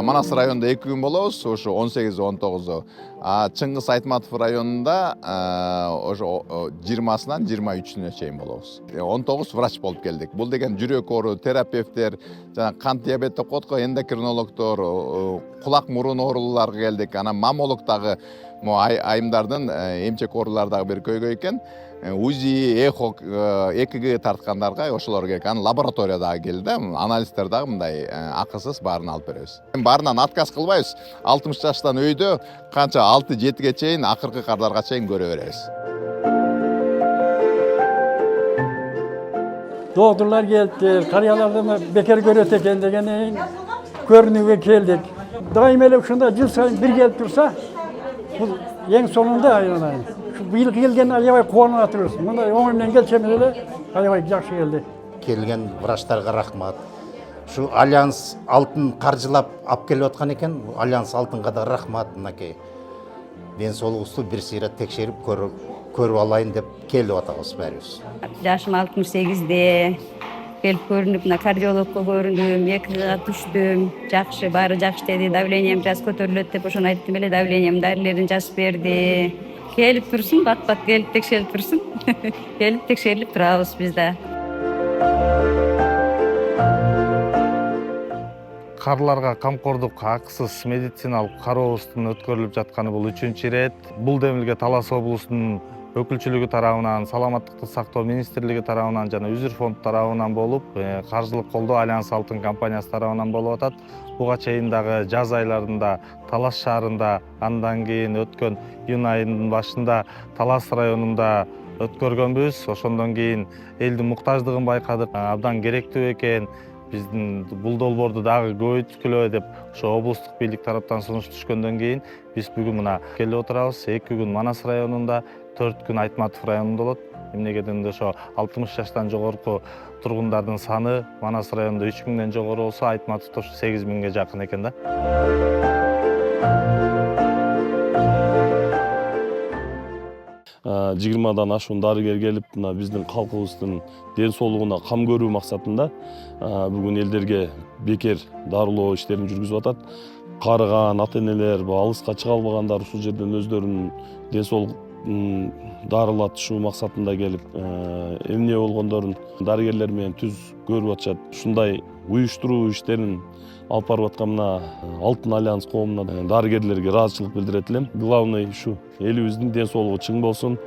Манас районунда 2 күн болобуз, ошо 18-19. Чыңгыз Айтматов районунда ошо 20-сынан 23-үнө чейин болобуз. 19 врач болуп келдик. Бул деген жүрөк оору терапевттер, жана кант диабет деп коет го, эндокринологдор, кулак мурун ооруларга келдик. Анан маммолог дагы айымдардын эмчек оорулары дагы бир көйгөй экен. УЗИ, эхо, ЭКГ тарткандарга ошолор керек. Анан лаборатория дагы келди. Анализдер дагы мындай акысыз баарын алып беребиз. Баарынан отказ кылбайбыз. 60 жаштан өйдө канча 6-7ге чейин, акыркы кардарга чейин көрө беребиз. Doktorlar geldi, karyalarda bekar görüyor eken degene görünüge geldik. Daim öyle şunda yıl sayın bir gelip dursa, bu en sonunda aynen. Şu bir yıl gelgen ayavay kovanı atırız. Bunda ömrümden gelçemeli ayavay жақсы geldi. Келген врачтарға рахмат. Şu Альянс алтын қаржылап алып келіп отқан екен, Альянс алтынға да рахмат мынакей. Денсаулығымызды бір сыйрат текшеріп көріп алайын деп келіп атабыз бәріміз. Жашым 68-де. Келіп көрініп, кардиологқа көріндім, ЭКГ-га түштім, жақшы, бары жақшы деді, давлением жаз көтеріледі деп, ошоны айттым эле, давлением дарилерин жазып берди. Келіп тұрсын, бат-бат келіп текшеріліп тұрсын. Келіп текшеріліп тұрабыз бизде. Карларга камкордук акысыз медициналык карообуздун өткөрүлүп жатканы бул 3-чү ирет. Бул демилге Талас облусунун өкүлчүлүгү тарабынан, Саламаттыкты сактоо министрлиги тарабынан жана Үзүр фонд тарабынан болуп, каржылык колдоо Альянс алтын компаниясы тарабынан болуп атат. Буга чейин дагы жаз айларында Талас шаарында, андан кийин өткөн июнь айынын башында Талас районунда өткөргөнбүз. Ошондон кийин элдин муктаждыгын байкадык, абдан керектүү экен. Биздин бул долбоорду дагы көбөйткүлө деп ошо облустук бийлик тараптан сунуш түшкөндөн кийин биз бүгүн мына келип отурабыз. 2 күн Манас районунда, 4 күн Айтматов районунда болот. Эмнегеден ошо 60 жаштан жогорку тургундардын саны Манас районунда 3000ден жогору болсо, Айтматовдо 8000ге жакын экен да. 20дан ашуун дарыгер келип, мына биздин калкыбыздын ден соолугуна кам көрүү максатында бүгүн элдерге бекер дарылоо иштерин жүргүзүп атат. Карыган ата-энелер, алыска чыга албагандар ушул жерден өздөрүнүн ден соолугун дарылатышуу максатында келип, эмне болгондорун дарыгерлер менен түз көрүп атышат. Ушундай уюштуруу иштерин алып барып аткан мына Алтын Альянс коомуна дарыгерлерге ыраазычылык билдирет элем. Главный ушу элибиздин ден соолугу чың болсун.